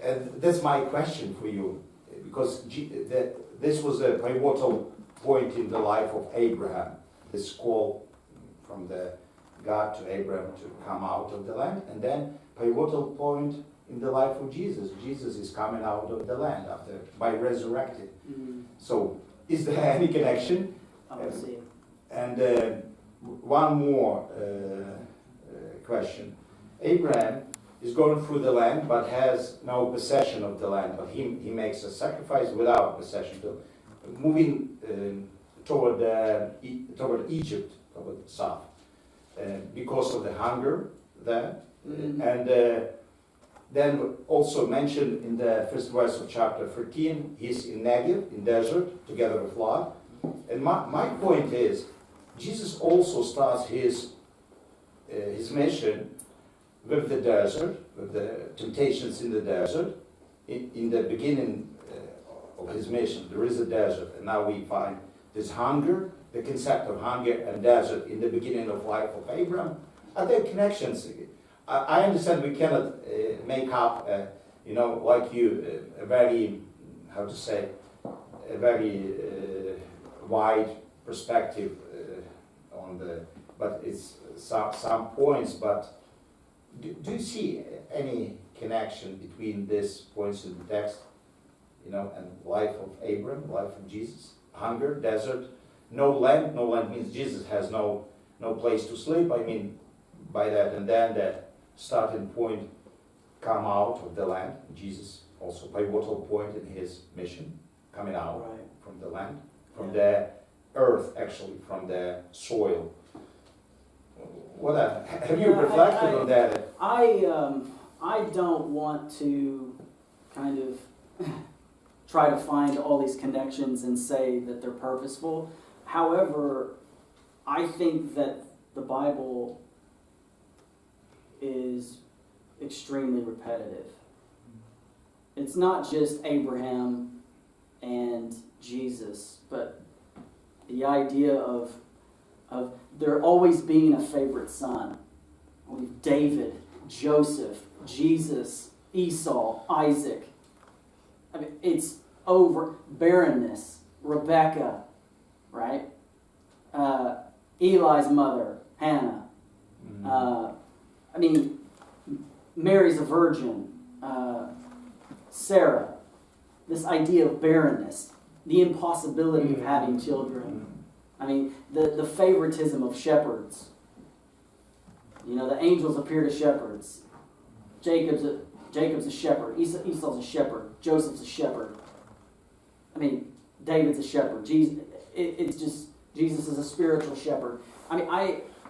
and that's my question for you, because this was a pivotal point in the life of Abraham, this call from the God to Abraham to come out of the land, and then pivotal point in the life of Jesus. Jesus is coming out of the land by resurrected. Mm. So, is there any connection? I will see. And one more question. Abraham is going through the land, but has no possession of the land. But he makes a sacrifice without possession, moving toward Egypt, toward the south, because of the hunger there. Mm-hmm. And then also mentioned in the first verse of chapter 13, he's in Negev, in desert, together with Lot. And my point is, Jesus also starts his mission with the desert, with the temptations in the desert. In the beginning of his mission, there is a desert, and now we find this hunger, the concept of hunger and desert in the beginning of life of Abraham. Are there connections? I understand we cannot make up, like you, a very, a very wide perspective on but it's some points, but do you see any connection between these points in the text, and life of Abraham, life of Jesus? Hunger, desert, no land means Jesus has no place to sleep, I mean, by that, and then that starting point, come out of the land. Jesus also pivotal point in his mission, coming out Right. from the land, from the earth, actually, from the soil. Have you reflected on that? I don't want to kind of try to find all these connections and say that they're purposeful. However, I think that the Bible is extremely repetitive. It's not just Abraham and Jesus, but the idea of there always being a favorite son. We have David, Joseph, Jesus, Esau, Isaac. I mean, it's over. Barrenness, Rebecca, right? Eli's mother, Hannah. I mean, Mary's a virgin. Sarah. This idea of barrenness. the impossibility of having children. I mean, the favoritism of shepherds. You know, the angels appear to shepherds. Jacob's a shepherd. Esau's a shepherd. Joseph's a shepherd. I mean, David's a shepherd. It's just Jesus is a spiritual shepherd. I mean,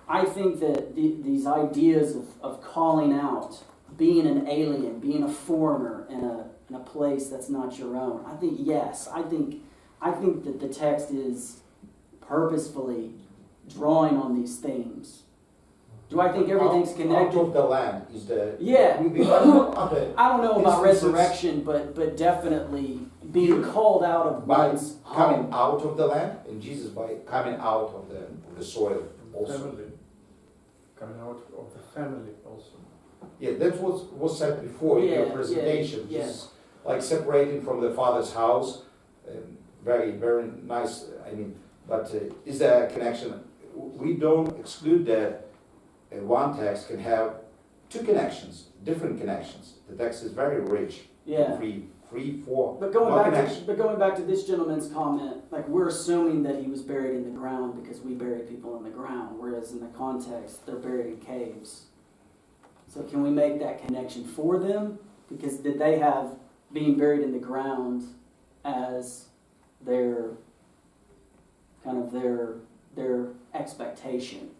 I think that these ideas of calling out, being an alien, being a foreigner in a place that's not your own. I think yes. I think that the text is purposefully drawing on these themes. Do I think everything's connected? Out of the land is the... Yeah. I don't know about resurrection, but definitely being called out of by one's coming home. out of the land, and Jesus by coming out of the soil also. Family. Coming out of the family also. Yeah, that's what was said before in your presentation. Yeah. Just like separating from the Father's house. Very, very nice. I mean, but is there a connection? We don't exclude that one text can have two connections, different connections. The text is very rich. Yeah. Three, four. But going back to this gentleman's comment, like we're assuming that he was buried in the ground because we bury people in the ground, whereas in the context they're buried in caves. So can we make that connection for them? Because did they have being buried in the ground as their kind of their expectation?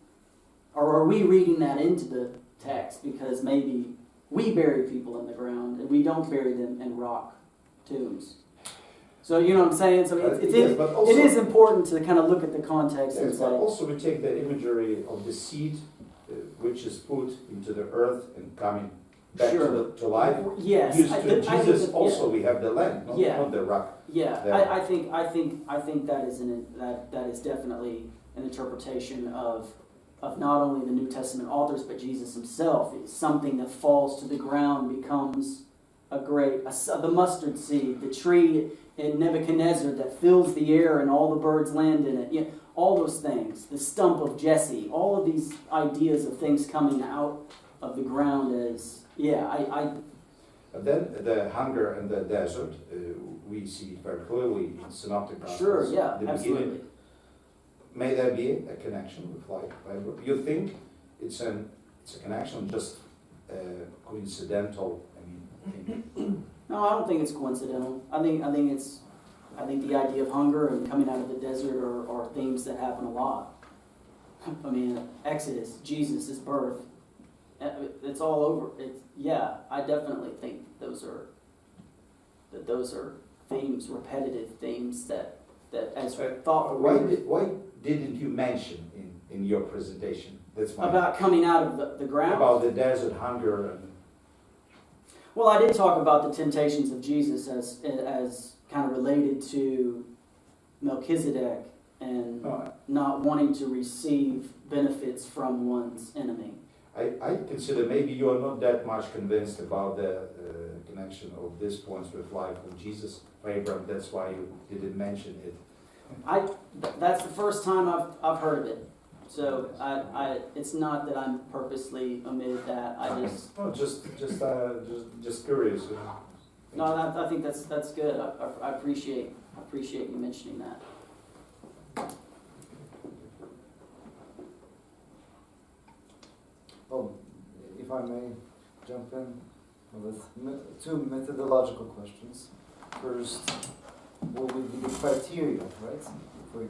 Or are we reading that into the text because maybe we bury people in the ground and we don't bury them in rock tombs? So you know what I'm saying? So it is important to kind of look at the context and Yes, say... but also we take the imagery of the seed which is put into the earth and coming back to life. Yes. Used to Jesus also we have the land, not the rock. Yeah, there. I think that is definitely an interpretation of not only the New Testament authors but Jesus himself. It's something that falls to the ground becomes the mustard seed, the tree in Nebuchadnezzar that fills the air and all the birds land in it. Yeah, all those things. The stump of Jesse. All of these ideas of things coming out of the ground as And then the hunger and the desert, we see very clearly in Synoptic Gospels. Sure, yeah, the absolutely. beginning. May there be a connection with Bible? You think it's a connection, just coincidental? No, I don't think it's coincidental. I think the idea of hunger and coming out of the desert are themes that happen a lot. I mean, Exodus, Jesus' birth, it's all over. I definitely think those are themes, repetitive themes that as thought. Why didn't you mention in your presentation? That's my about coming out of the ground? About the desert hunger and... Well, I did talk about the temptations of Jesus as kind of related to Melchizedek and not wanting to receive benefits from one's enemy. I consider maybe you are not that much convinced about the connection of these points with life of Jesus, Abraham. That's why you didn't mention it. That's the first time I've heard of it. So it's not that I'm purposely omitted that. Just curious. No, I think that's good. I appreciate you mentioning that. Well, if I may jump in with two methodological questions. First, what would be the criteria, right, for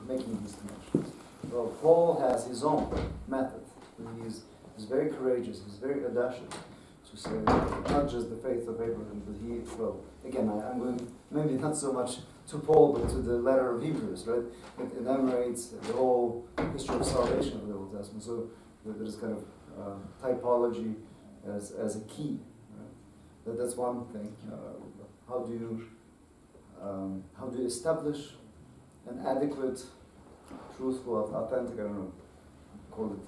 making these connections? Well, Paul has his own method. He's very courageous. He's very audacious to say not just the faith of Abraham, but I'm going maybe not so much to Paul, but to the letter of Hebrews, right? It enumerates the whole history of salvation of the Old Testament. So there's kind of typology as a key. Right? That's one thing. How do you establish an adequate, truthful, authentic, I don't know, call it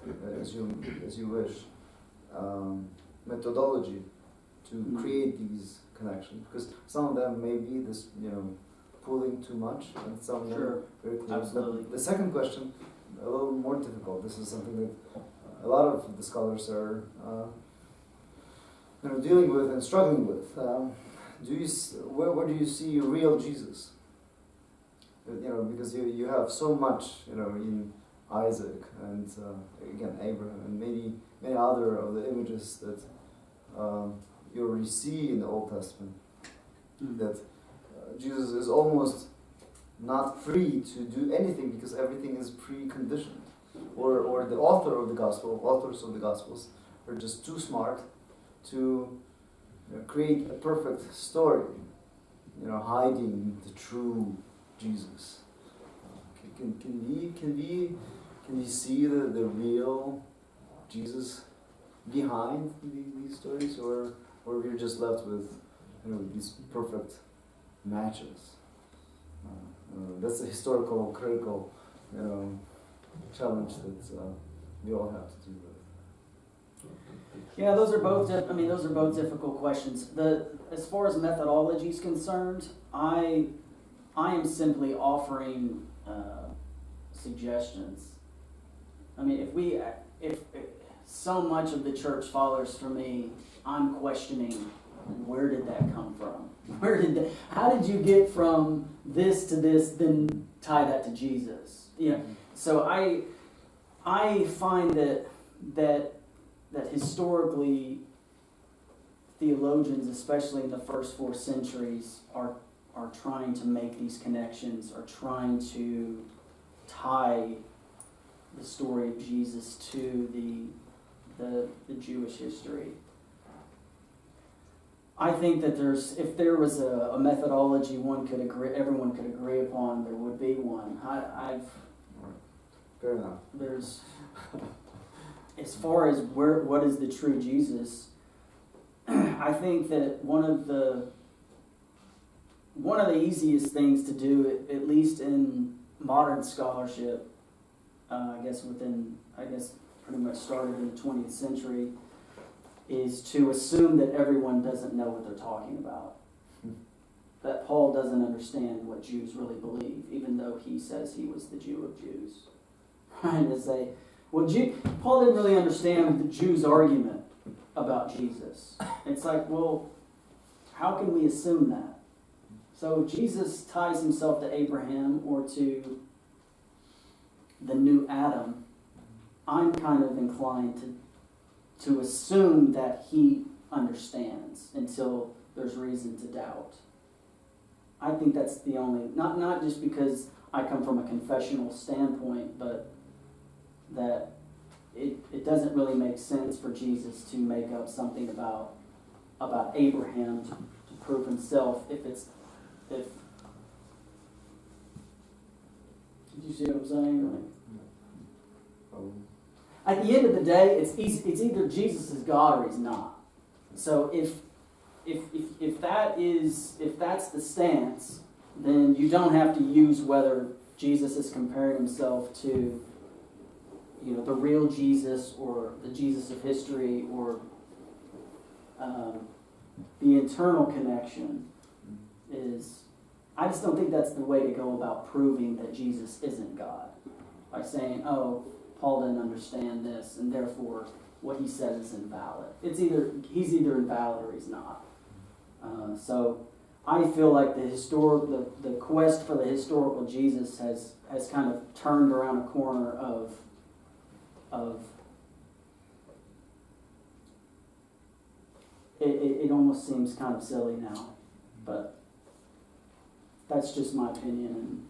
as you wish, methodology to create these connections? Because some of them may be this, pulling too much, and some of them are very clear. Absolutely. The second question, a little more difficult. This is something that a lot of the scholars are dealing with and struggling with. Where do you see real Jesus because you have so much, in Isaac and again Abraham and many other of the images that you already see in the Old Testament, that Jesus is almost not free to do anything because everything is preconditioned, or the authors of the Gospels are just too smart to create a perfect story, hiding the true Jesus. Can we see the real Jesus behind these stories, or we're just left with these perfect matches? That's a historical, critical, challenge that we all have to do with. Yeah, those are both. Those are both difficult questions. As far as methodology is concerned, I am simply offering suggestions. If so much of the church fathers for me, I'm questioning, where did that come from? How did you get from this to this, then tie that to Jesus? So I find that historically theologians, especially in the first 4 centuries, are trying to make these connections, are trying to tie the story of Jesus to the Jewish history. I think that if there was a methodology everyone could agree upon, there would be one. Fair enough. There's, as far as what is the true Jesus, I think that one of the easiest things to do, at least in modern scholarship, pretty much started in the 20th century, is to assume that everyone doesn't know what they're talking about. That Paul doesn't understand what Jews really believe, even though he says he was the Jew of Jews. Right? To say, Paul didn't really understand the Jews' argument about Jesus. It's like, well, how can we assume that? So Jesus ties himself to Abraham or to the new Adam. I'm kind of inclined to assume that he understands until there's reason to doubt. I think that's the only, not just because I come from a confessional standpoint, but that it doesn't really make sense for Jesus to make up something about Abraham to prove himself if did you see what I'm saying? At the end of the day, it's either Jesus is God or he's not. So if that's the stance, then you don't have to use whether Jesus is comparing himself to the real Jesus or the Jesus of history or the internal connection is. I just don't think that's the way to go about proving that Jesus isn't God. By saying, oh, Paul didn't understand this, and therefore what he said is invalid. He's either invalid or he's not. So I feel like the quest for the historical Jesus has kind of turned around a corner of it almost seems kind of silly now, but that's just my opinion.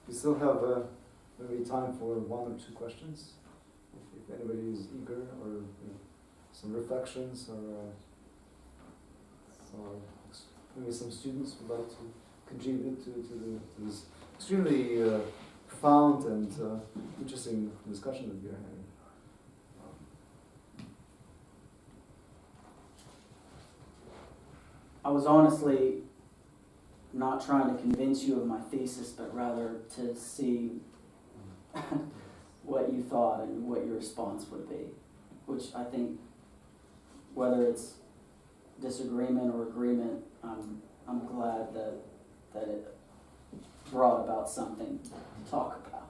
We still have maybe time for 1 or 2 questions. If anybody is eager, or some reflections, or maybe some students would like to contribute to this extremely profound and interesting discussion that we are having. I was honestly not trying to convince you of my thesis, but rather to see what you thought and what your response would be, which I think, whether it's disagreement or agreement, I'm glad that it brought about something to talk about.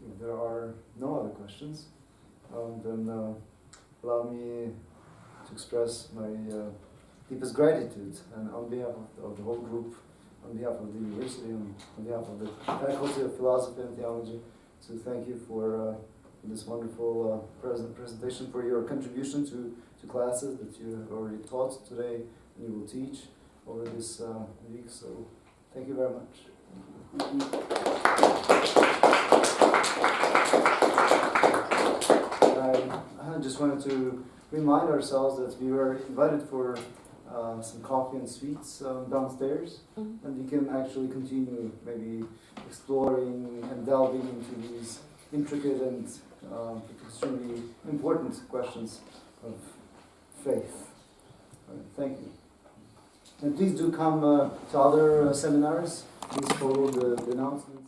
If there are no other questions, then allow me to express my deepest gratitude, and on behalf of the whole group, on behalf of the university, and on behalf of the Faculty of Philosophy and Theology, to thank you for this wonderful presentation, for your contribution to classes that you have already taught today and you will teach over this week. So thank you very much. I just wanted to remind ourselves that we were invited for some coffee and sweets downstairs, and we can actually continue maybe exploring and delving into these intricate and extremely important questions of faith. Thank you. And please do come to other seminars. Please follow the announcements.